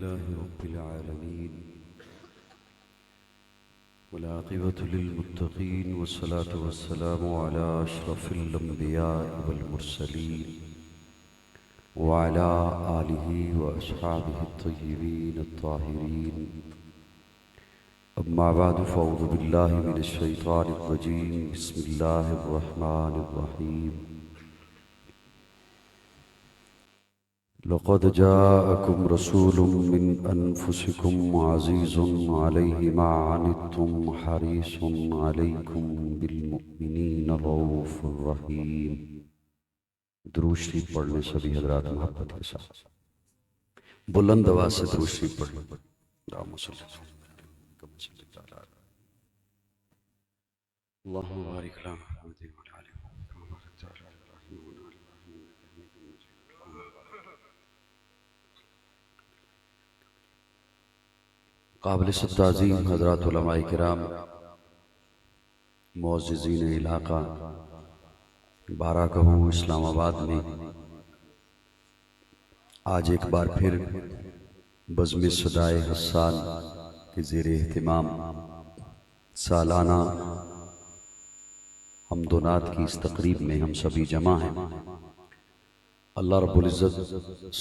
अल्हम्दुलिल्लाहि रब्बिल आलमीन वल आक़िबतु लिल मुत्तक़ीन वस्सलातु वस्सलामु अला अशरफिल अंबियाइ वल मुरसलीन व अला आलिहि व अस्हाबिहि अत्तय्यिबीन अत्ताहिरीन। अम्मा बअद फ़अऊज़ु बिल्लाहि मिनश शैतानिर रजीम। बिस्मिल्लाहिर रहमानिर रहीम। लक़द जाअकुम रसूलुम मिन अनफुसिकुम अज़ीज़ुन अलैहि मा अनित्तुम हरीसुन अलैकुम बिलमुमिनीन रऊफ़ुर रहीम। दुरूद शरीफ पढ़ने सभी हज़रात मोहब्बत के साथ बुलंद आवाज़ से दुरूद शरीफ पढ़ें। अल्लाहुम्मा बारिक अला मुहम्मद व अला आलि काबिल ताज़ीम हज़रात उलमाए किराम, मुअज़्ज़िज़ीन इलाक़ा बाराकहू इस्लामाबाद में आज एक बार फिर बज़्म सदाए हस्सान के ज़ेर एहतिमाम सालाना हमदोनात की इस तक़रीब में हम सभी जमा हैं। अल्लाह रब्बुल इज़्ज़त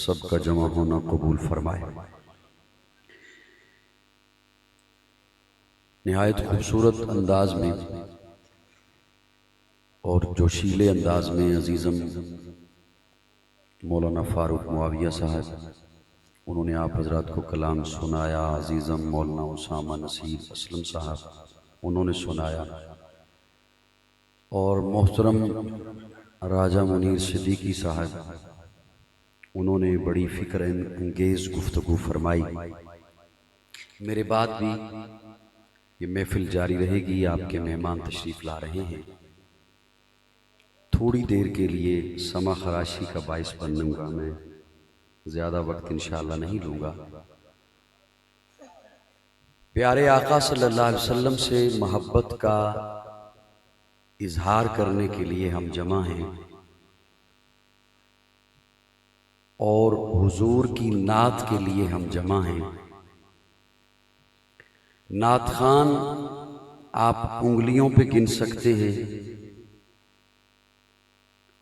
सबका जमा होना कबूल फरमाए। निहायत खूबसूरत अंदाज में और जोशीले अंदाज में अजीज़म मौलाना फ़ारूक मुआविया साहब, उन्होंने आप हज़रात को कलाम सुनाया। अजीज़म मौलाना उसामा नसीर असलम साहब, उन्होंने सुनाया। और मोहतरम राजा मुनीर सिद्दीकी साहब, उन्होंने बड़ी फ़िक्र अंगेज़ गुफ्तगू फरमाई। मेरे बाद भी ये महफिल जारी रहेगी। आपके मेहमान तशरीफ़ ला रहे हैं। थोड़ी देर के लिए समा खराशी का बाइस बनूंगा। मैं ज़्यादा वक्त इंशाअल्लाह नहीं लूँगा। प्यारे आका सल्लल्लाहु अलैहि वसल्लम से मोहब्बत का इजहार करने के लिए हम जमा हैं और हुजूर की नात के लिए हम जमा हैं। नात खान आप उंगलियों पे गिन सकते हैं।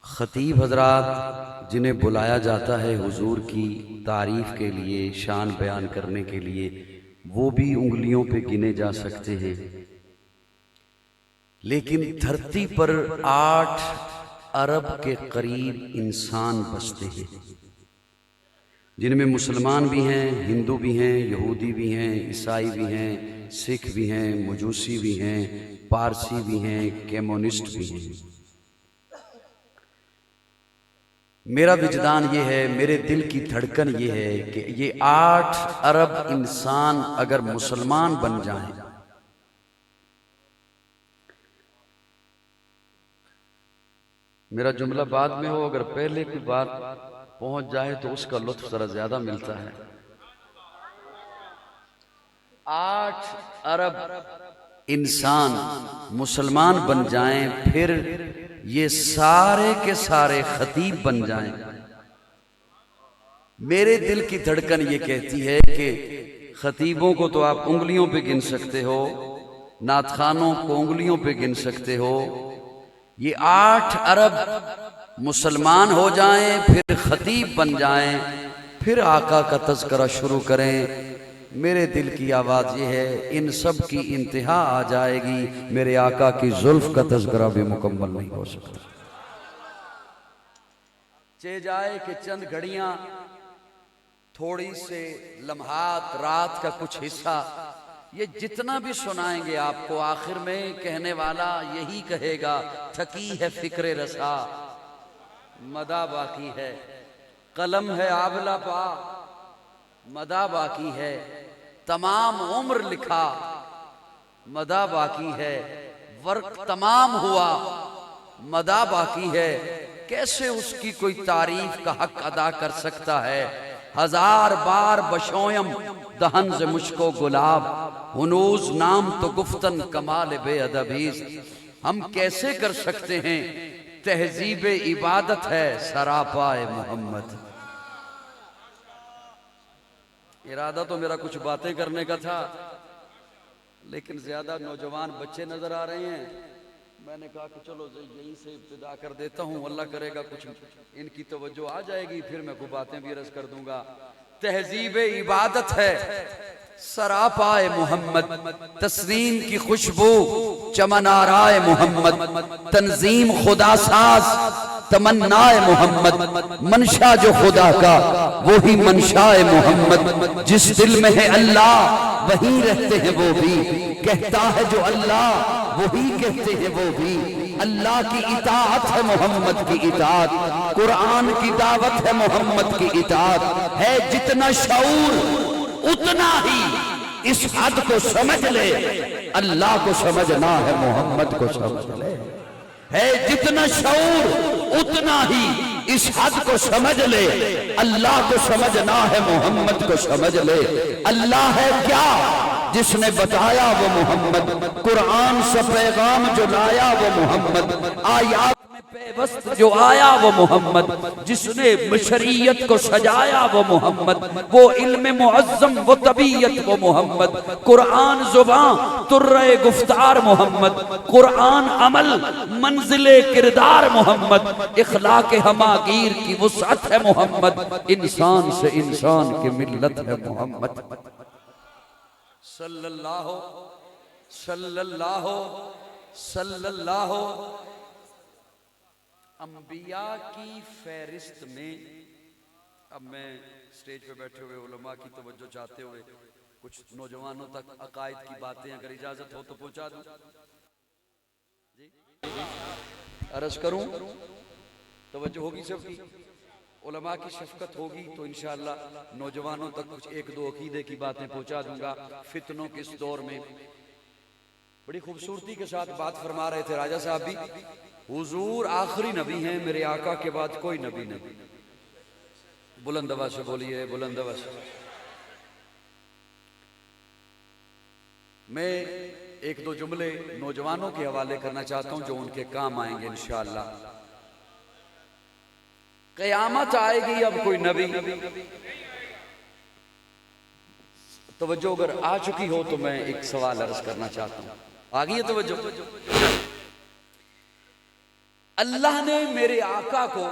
खतीब हजरात जिन्हें बुलाया जाता है हुजूर की तारीफ के लिए, शान बयान करने के लिए, वो भी उंगलियों पे गिने जा सकते हैं। लेकिन धरती पर 8 अरब के करीब इंसान बसते हैं, जिनमें मुसलमान भी हैं, हिंदू भी हैं, यहूदी भी हैं, ईसाई भी हैं, सिख भी हैं, मजूसी भी हैं, पारसी भी हैं, कम्युनिस्ट भी हैं। मेरा विजदान ये है, मेरे दिल की धड़कन ये है कि ये 8 अरब इंसान अगर मुसलमान बन जाएं, मेरा जुमला बाद में हो, अगर पहले की बात पहुंच जाए तो उसका लुत्फ जरा ज्यादा मिलता है। 8 अरब इंसान मुसलमान बन जाएं, फिर ये सारे के सारे खतीब बन जाएं। मेरे दिल की धड़कन ये कहती है कि खतीबों को तो आप उंगलियों पे गिन सकते हो, नातखानों को उंगलियों पे गिन सकते हो। ये 8 अरब मुसलमान हो जाएं, फिर खतीब बन जाएं, फिर आका का तज़किरा शुरू करें। मेरे दिल की आवाज़ ये है, इन सब की इंतहा आ जाएगी, मेरे आका की जुल्फ का तज़किरा भी मुकम्मल नहीं हो सकता। चे जाए कि चंद घड़ियां, थोड़ी से लम्हात, रात का कुछ हिस्सा, ये जितना भी सुनाएंगे आपको, आखिर में कहने वाला यही कहेगा, थकी है फिक्रे रसा, मदा बाकी है, कलम है आबला पा, मदा बाकी है, तमाम उम्र लिखा, मदा बाकी है, वर्क तमाम हुआ, मदा बाकी है। कैसे उसकी कोई तारीफ का हक अदा कर सकता है। 1000 बार बशोयम दहन से मुझको गुलाब, हुनूज नाम तो गुफ्तन कमाल बेअदबीज़। हम कैसे कर सकते हैं, तहजीब इबादत है सरापाए मोहम्मद। इरादा तो मेरा कुछ बातें करने का था, लेकिन ज्यादा नौजवान बच्चे नजर आ रहे हैं। मैंने कहा कि चलो यहीं से इब्तिदा कर देता हूँ, अल्लाह करेगा कुछ इनकी तवज्जो आ जाएगी, फिर मैं कुछ बातें भी अर्ज कर दूंगा। तहजीब इबादत है सरापाए मोहम्मद, तस्लीम की खुशबू चमन आराए मोहम्मद, तंजीम खुदा साज तमन्नाए मोहम्मद, मनशा जो खुदा का वो ही मनशाए मोहम्मद, जिस दिल में है अल्लाह वहीं रहते हैं वो भी, कहता है जो अल्लाह वही कहते हैं वो भी। अल्लाह की इताअत है मोहम्मद की इताअत, कुरान की दावत है मोहम्मद की इताअत है। जितना शऊर उतना ही इस हद को समझ ले, अल्लाह को समझना है मोहम्मद को समझ ले। है जितना शऊर उतना ही इस हद को समझ ले, अल्लाह को समझना है मोहम्मद को समझ ले। अल्लाह है क्या जिसने बताया वो मोहम्मद, कुरान से पैगाम जो लाया वो मोहम्मद, आयात में पेवस्त जो आया वो मोहम्मद, जिसने शरीयत को सजाया वो मोहम्मद, वो इल्म मुअज्जम वो तबीयत वो मोहम्मद, कुरान जुबान तुर्रे गुफ्तार मोहम्मद, कुरान अमल मंजिले किरदार मोहम्मद, इखलाक हमागीर की वुसअत है मोहम्मद, इंसान से इंसान की मिल्लत है मोहम्मद। सल्लल्लाहु सल्लल्लाहु सल्लल्लाहु। अंबिया की फहरिस्त में, अब मैं स्टेज पे बैठे हुए उलमा की तवज्जो चाहते हुए कुछ नौजवानों तक अकायद की बातें अगर इजाजत हो तो पहुंचा दूं जी, अर्ज करूं, तवज्जो होगी सबकी, उलमा की शफकत होगी तो इंशाअल्लाह नौजवानों तक कुछ एक दो अकीदे की बातें पहुंचा दूंगा। फितनों के इस दौर में बड़ी खूबसूरती के साथ बात फरमा रहे थे राजा साहब भी, हुजूर आखिरी नबी हैं, मेरे आका के बाद कोई नबी नहीं। बुलंद आवाज से बोलिए, बुलंद आवाज से। मैं एक दो जुमले नौजवानों के हवाले करना चाहता हूं जो उनके काम आएंगे इंशाअल्लाह। क़यामत आएगी, अब कोई नबी, तवज्जो अगर आ चुकी हो तो मैं एक सवाल अर्ज करना चाहता हूं। आ गई है तवज्जो? अल्लाह ने मेरे आका को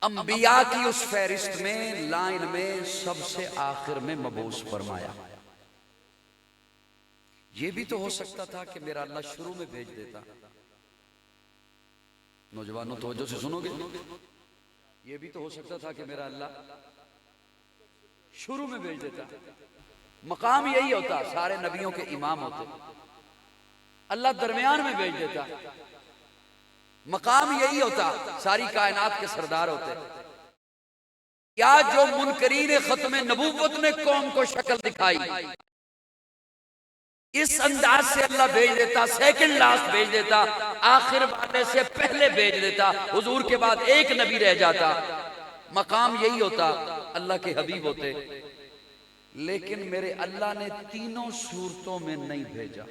अंबिया की उस फहरिस्त में, लाइन में सबसे आखिर में मबूस फरमाया। यह भी तो हो सकता था कि मेरा अल्लाह शुरू में भेज देता। नौजवानों तवज्जो से सुनोगे, ये भी तो हो सकता था कि मेरा अल्लाह शुरू में भेज देता। मकाम यही होता, सारे नबियों के इमाम होते, अल्लाह दरमियान में भेज देता। मकाम यही होता, सारी कायनात के सरदार होते। या जो मुनकरीन खत्म नबूवत ने कौम को शक्ल दिखाई, इस अंदाज से अल्लाह भेज देता, सेकंड लास्ट भेज देता, आखिर वाले से पहले भेज देता, हुजूर के बाद एक नबी रह जाता। मकाम यही होता, अल्लाह के हबीब होते। लेकिन मेरे अल्लाह ने तीनों सूरतों में नहीं भेजा।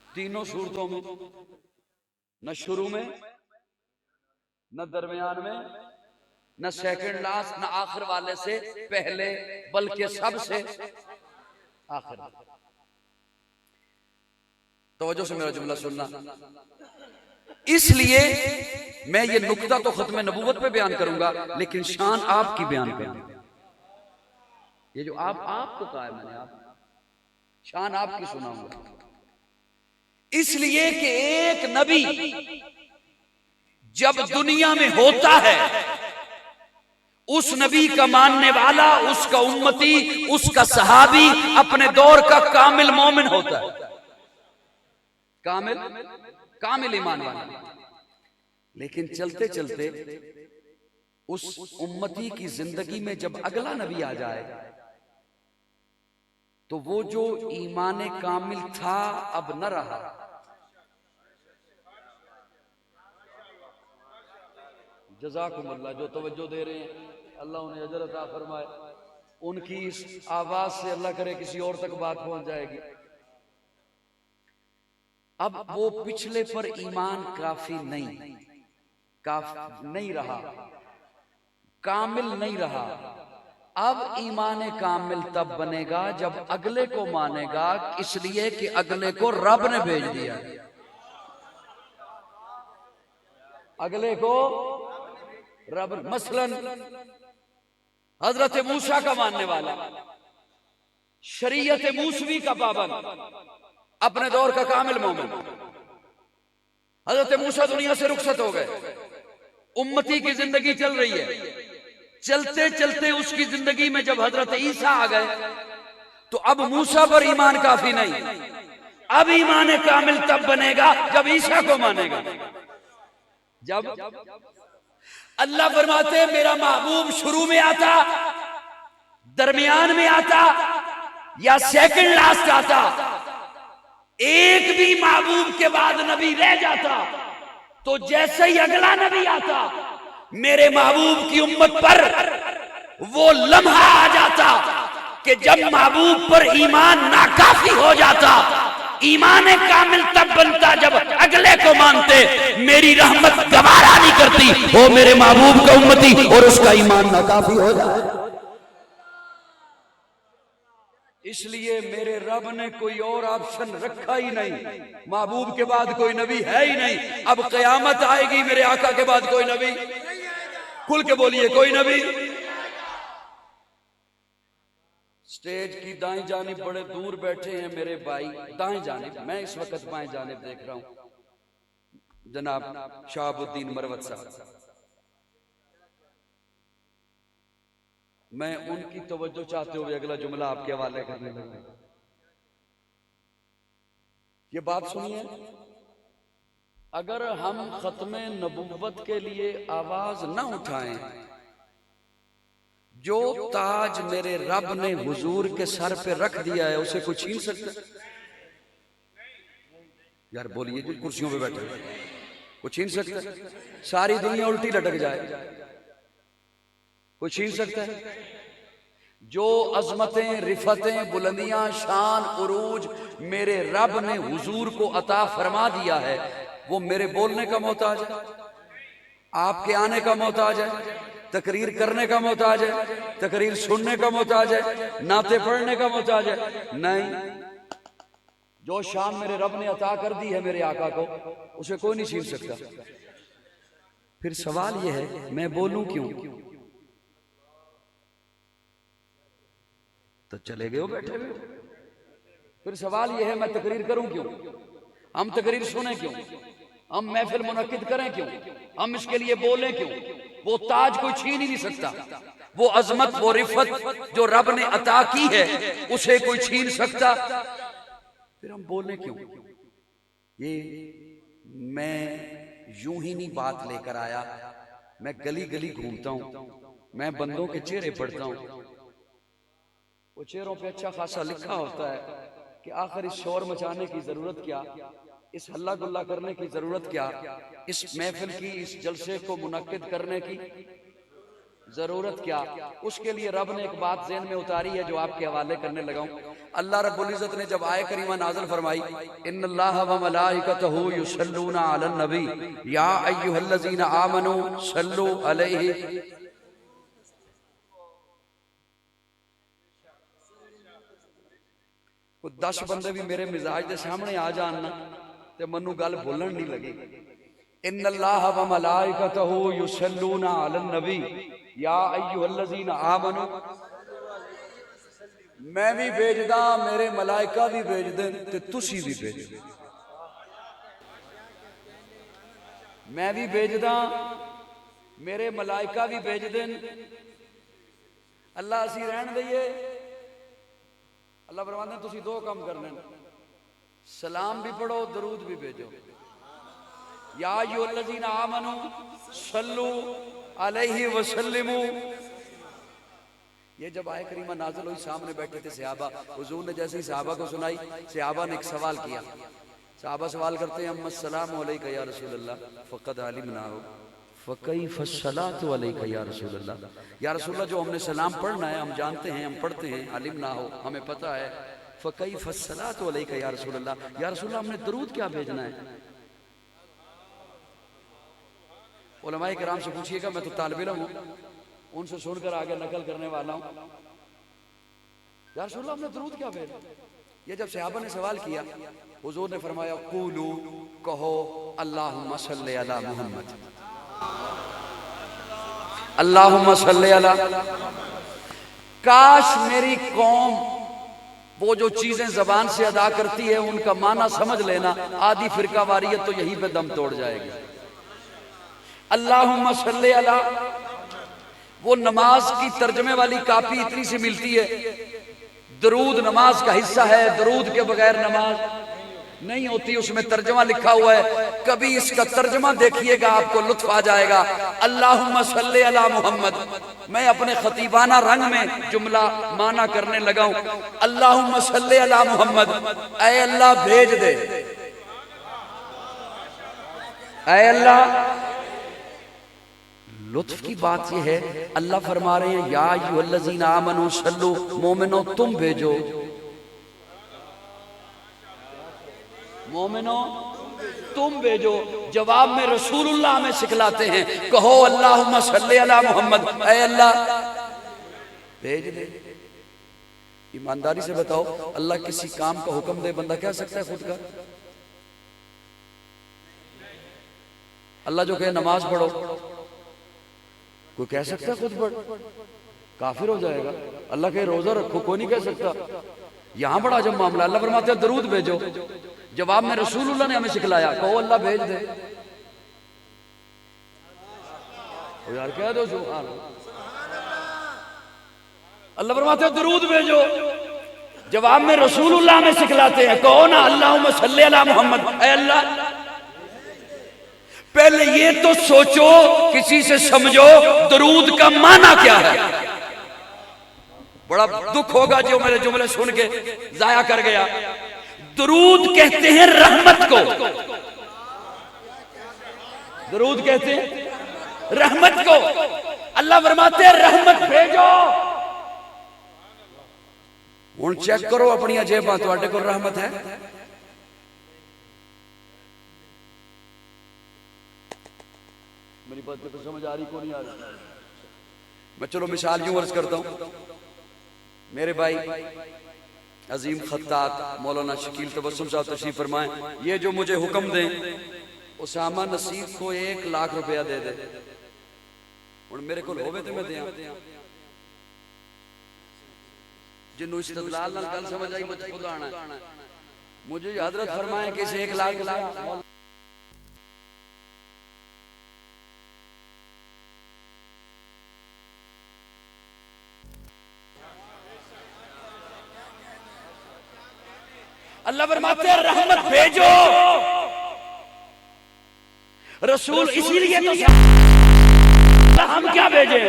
तीनों सूरतों में, न शुरू में, न दरमियान में, न सेकंड लास्ट, न आखिर वाले से पहले, बल्कि सबसे आखिर। तवज्जो से मेरा जुमला सुनना। इसलिए मैं ये नुक्ता तो खत्म नबूवत पे बयान करूंगा, लेकिन शान आपकी बयान करूंगा। ये जो आपको कहा है मैंने, आप शान आपकी सुनाऊंगा। इसलिए कि एक नबी जब दुनिया में होता है, उस नबी का मानने वाला, उसका उम्मती, उसका सहाबी अपने दौर का कामिल मोमिन होता है, कामिल ईमान वाला। लेकिन चलते चलते उस उम्मती की जिंदगी में जब अगला नबी आ जाए तो वो जो ईमान कामिल था अब न रहा। जज़ाकुमुल्लाह, जो तवज्जो दे रहे हैं अल्लाह उन्हें अजर अता फरमाए। उनकी इस आवाज से अल्लाह करे किसी और तक बात पहुंच जाएगी। अब वो पिछले पर ईमान काफी नहीं, नहीं रहा, कामिल नहीं रहा। अब ईमान कामिल तब बनेगा जब अगले को मानेगा, इसलिए कि अगले को रब ने भेज दिया। अगले को रब, मसलन हजरत मूसा का मानने वाला, शरीयत मूसवी का पाबंद, अपने दौर का कामिल मोमिन। हजरत मूसा दुनिया से रुखसत हो गए, उम्मती की जिंदगी चल रही है। चलते चलते उसकी जिंदगी में जब हजरत ईसा आ गए तो अब मूसा पर ईमान काफी नहीं, अब ईमान कामिल तब बनेगा जब ईसा को मानेगा। जब अल्लाह फरमाते मेरा महबूब शुरू में आता, दरमियान में आता या सेकंड लास्ट आता, एक भी महबूब के बाद नबी रह जाता तो जैसे ही अगला नबी आता मेरे महबूब की उम्मत पर वो लम्हा आ जाता कि जब महबूब पर ईमान नाकाफी हो जाता, ईमान कामिल तब बनता जब अगले को मानते। मेरी रहमत गवारा नहीं करती वो मेरे महबूब का उम्मती और उसका ईमान नाकाफी हो जाए। इसलिए मेरे रब ने कोई और ऑप्शन रखा ही नहीं, महबूब के बाद कोई नबी है ही नहीं। अब कयामत आएगी मेरे आका के बाद कोई नबी, खुल के बोलिए कोई नबी। स्टेज की दाएं जानिब बड़े दूर बैठे हैं मेरे भाई, दाएं जानिब, मैं इस वक्त बाएं जानिब देख रहा हूं जनाब शहाबुद्दीन मरवत साहब। मैं उनकी तवज्जो चाहते हुए अगला जुमला आपके हवाले करने लगा। ये बात सुनिए, अगर हम खत्मे नबुव्वत के लिए आवाज न उठाएं, जो ताज मेरे रब ने हुजूर के सर पे रख दिया है उसे कोई छीन सकता है? यार बोलिए, जिन कुर्सियों पे बैठे कोई छीन सकता है? सारी दुनिया उल्टी लटक जाए, कोई छीन सकता है? जो अजमतें, रिफतें, बुलंदियां, शान, उरूज मेरे रब ने हुजूर को अता फरमा दिया है, वो मेरे बोलने का मोहताज है, आपके आने का मोहताज है, तकरीर करने का मोहताज है, तकरीर सुनने का मोहताज है, नाते पढ़ने का मोहताज है? नहीं। जो शान मेरे रब ने अता कर दी है मेरे आका को, उसे कोई नहीं छीन सकता। फिर सवाल यह है मैं बोलूं क्यों? तो चले गए हो बैठे हुए। फिर सवाल यह है मैं तकरीर करूं क्यों? हम तकरीर सुने क्यों? हम महफिल मुनक्किद करें क्यों? हम इसके लिए बोलें क्यों? वो ताज कोई छीन ही नहीं सकता, वो अजमत, वो रिफत जो रब ने अता की है उसे कोई छीन सकता? फिर हम बोलें क्यों? ये मैं यूं ही नहीं बात लेकर आया, मैं गली गली घूमता हूं, मैं बंदों के चेहरे पढ़ता हूं, वो चेहरों पे अच्छा खासा लिखा होता है कि आखिर इस शोर मचाने की जरूरत क्या, इस हल्ला गुल्ला करने की जरूरत क्या, इस महफिल की, इस जलसे को मुनक्किद करने की जरूरत क्या? उसके लिए रब ने एक बात ज़हन में उतारी है जो आपके हवाले करने लगा हूं। अल्लाह रब्बुल इज्जत ने जब आय करीमा नाज़िल फरमाई, इन्नल्लाह व मलाइकतहु युसल्लूना अलन नबी या अय्युहल्लज़ीना आमनू सल्लू अलैहि, को 10 बंदे भी मेरे मिजाज के सामने आ जान ना ते मनु गल बोलन नहीं लगी। इन्नल्लाह व मलाइकतहु युसल्लूना अलन नबी या अय्युहल्लज़ीना आमनू, मैं भी भेजदा, मेरे मलाइका भी भेज दें ते तुसी भी भेज दे। मैं भी भेजदा, मेरे मलाइका भी भेज दें। अल्लाह असी रहन दईए, अल्लाह फरमांदे तुसी दो काम करने, सलाम भी पढ़ो, दरूद भी भेजो। या अय्युहल्लज़ीना आमनू सल्लू अलैहि वसल्लिमू। ये जब आय करीमा नाज़िल हुई, सामने बैठे थे सहाबा, हुजूर ने जैसे ही सहाबा को सुनाई, सहाबा ने एक सवाल किया। सहाबा सवाल करते हैं अस्सलामु अलैका या रसूलल्लाह फ़क़द अलिमनाहु फ़कैफ़ अस्सलातु अलैका या रसूलल्लाह। या रसूलल्लाह, जो हमने सलाम पढ़ना है हम जानते हैं, हम पढ़ते हैं, अलिमनाहु हमें पता है, फ़कैफ़ अस्सलातु अलैका या रसूलल्लाह, या रसूलल्लाह हमने दरूद क्या भेजना है? उलमाए किराम से पूछिएगा, मैं तो तालिब इल्म हूँ, उनसे सुनकर आगे नकल करने वाला हूँ। या रसूलल्लाह हमने दरूद क्या भेजा? ये जब सहाबा ने सवाल किया, हुजूर ने फरमाया कूलू, कहो अल्लाहुम्मा सल्ली अला मुहम्मद, अल्लाहुम्मा सल्ली अला। काश मेरी कौम वो जो चीजें जबान से अदा करती है उनका माना समझ लेना, आदि फिरका वारियत तो यहीं पे दम तोड़ जाएगी। अल्लाहुम्मा सल्ली अला वो नमाज की तर्जमे वाली कापी इतनी सी मिलती है, दरूद नमाज का हिस्सा है, दरूद के बगैर नमाज नहीं होती, उसमें तर्जमा लिखा हुआ है। कभी इसका तर्जमा देखिएगा, आपको लुत्फ आ जाएगा। अल्लाहुम्मा सल्ली अला मुहम्मद, मैं अपने खतीबाना रंग में जुमला माना करने लगा हूं। अल्लाहुम्मा सल्ली अला मुहम्मद, ऐ अल्लाह भेज दे, ऐ अल्लाह। लुत्फ की बात यह है, अल्लाह फरमा रहे हैं या अय्युहल्लज़ीना आमनू सल्लू, मोमिनो तुम भेजो, मोमिनो तुम भेजो। जवाब में रसूलुल्लाह हमें सिखलाते हैं, कहो अल्लाहुम्मा सल्ली अला मुहम्मद, ऐ अल्लाह भेज दे। ईमानदारी से बताओ, अल्लाह किसी काम का हुक्म दे, बंदा कह सकता है खुद का? अल्लाह जो कहे नमाज पढ़ो, कोई कह सकता है खुद पढ़? काफिर हो जाएगा। अल्लाह कहे रोजा रखो, कोई नहीं कह सकता। यहां बड़ा जब मामला, अल्लाह फरमाते हैं दरूद भेजो, जवाब में रसूलुल्लाह ने हमें सिखलाया, कहो अल्लाह भेज दे। ओ यार कह दो सुभान अल्लाह। अल्लाह फरमाते हैं दरूद भेजो, जवाब में रसूलुल्लाह हमें सिखलाते हैं, कहो ना अल्लाहुम्मा सल्ली अला मुहम्मद, ऐ अल्लाह। पहले ये तो सोचो, किसी से समझो दरूद का माना क्या है। बड़ा दुख होगा जो मेरे जुमले सुन के जाया कर गया। दरूद कहते हैं रहमत को, दरूद कहते हैं रहमत को। अल्लाह फरमाते हैं रहमत भेजो। हुण चेक करो अपनी जेबां, तुहाडे कोल रहमत है? मेरी बात तो समझ आ रही को नहीं आ रही? मैं चलो मिसाल यूं अर्ज करता हूं। मेरे भाई अजीम खत्तात मौलाना शकील तबस्सुम साहब तशरीफ फरमाएं, ये जो मुझे हुक्म दें उसामा नसीब को 1 लाख रुपया दे दे। हुण मेरे को होवे तो मैं दियां, जिन्हों इस्तदलाल नाल गल समझ आई मुझे खुद आना है। मुझे हजरत फरमाए कि इसे 1 लाख अल्लाह फरमाते हैं रहमत भेजो। रसूल इसीलिए तो हम क्या भेजे,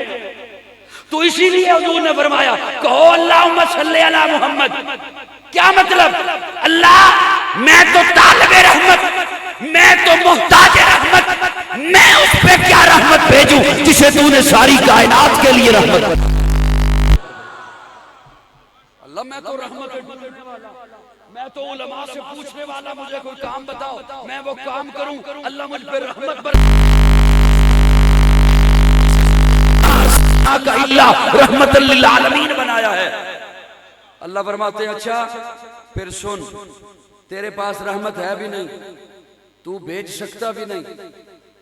तो इसीलिए हुजूर ने फरमाया कहो अल्लाहुम्मा सल्ली अला मुहम्मद। क्या मतलब? अल्लाह मैं तो तालिबे रहमत, मैं तो मुहताज रहमत, मैं उस पे क्या रहमत भेजूं जिसे तूने सारी कायनात के लिए रहमत। अल्लाह मैं तो रहमत ढूंढने वाला, मैं तो उलमा से पूछने वाला, मुझे कोई काम बताओ मैं वो काम करूं। अल्लाह मुझ पे रहमत रहमतुल लिल आलमीन बनाया है। अल्लाह फरमाते हैं अच्छा फिर सुन, तेरे पास रहमत है भी नहीं, तू भेज सकता भी नहीं,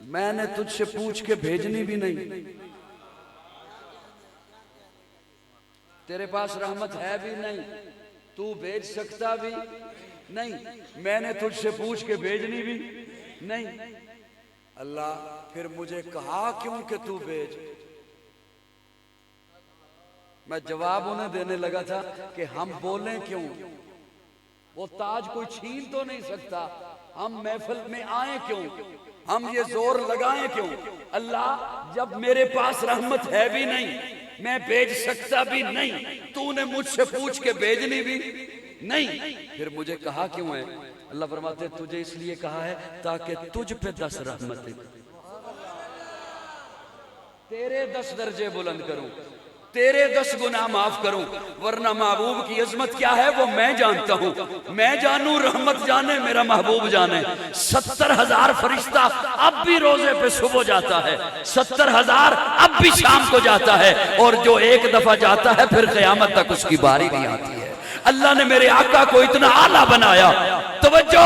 मैंने तुझसे पूछ के भेजनी भी नहीं। तेरे पास रहमत है भी नहीं, तू भेज सकता भी नहीं, मैंने तुझसे पूछ के भेजनी भी नहीं। अल्लाह फिर मुझे कहा क्यों कि तू भेज? मैं जवाब उन्हें देने लगा था कि हम बोलें क्यों, वो ताज कोई छीन तो नहीं सकता, हम महफिल में आए क्यों, हम ये जोर लगाएं क्यों? अल्लाह जब मेरे पास रहमत है भी नहीं, मैं भेज सकता भी नहीं, तूने मुझसे पूछ के भेजनी भी नहीं, फिर मुझे कहा क्यों है? अल्लाह फरमाते तुझे इसलिए कहा है ताकि तुझ पे 10 रहमतें, तेरे 10 दर्जे बुलंद करूं। तेरे 10 गुनाह माफ करूं, वरना महबूब की अजमत क्या है वो मैं जानता हूं। मैं जानूं, रहमत जाने, मेरा महबूब जाने। 70,000 फरिश्ता अब भी रोजे पे सुबह जाता है, 70,000 अब भी शाम को जाता है, और जो एक दफा जाता है फिर क़यामत तक उसकी बारी नहीं आती है। अल्लाह ने मेरे आका को इतना आला बनाया, तवज्जो,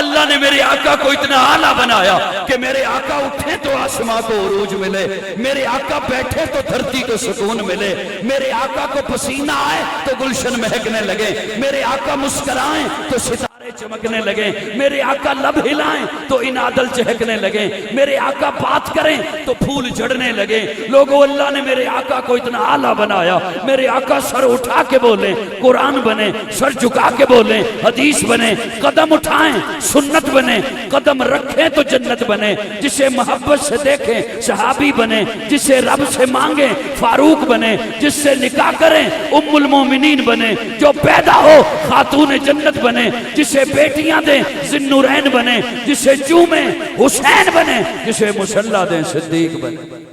अल्लाह ने मेरे आका को इतना आला बनाया कि मेरे आका उठे तो आसमां को उरूज मिले, मेरे आका बैठे तो धरती को सुकून मिले, मेरे आका को पसीना आए तो गुलशन महकने लगे, मेरे आका मुस्कुराएं तो सितारे चमकने लगे, मेरे आका लब हिलाएं तो इनादल चहकने लगे, मेरे आका बात करें तो फूल झड़ने लगे। लोगों, अल्लाह ने मेरे आका को इतना आला बनाया, मेरे आका सर उठा के बोले कुरान बने, सर झुका के बोले हदीस बने, कदम उठाएं सुन्नत बने, कदम रखें तो जन्नत बने, जिसे मोहब्बत से देखें सहाबी बने, जिसे रब से मांगे फारूक बने, जिससे निकाह करें उम्मुल मोमिनीन बने, जो पैदा हो खातून जन्नत बने, जिसे बेटियां दें जिन्नुरैन बने, जिसे चूमे हुसैन बने, जिसे मुसल्ला दें सिद्दीक बने।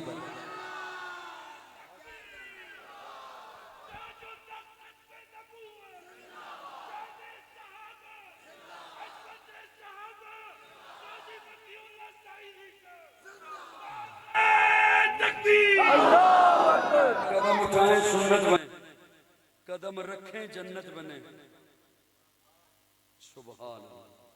कदम उठाएं सुन्नत बने, कदम रखें जन्नत बने। सुभान अल्लाह।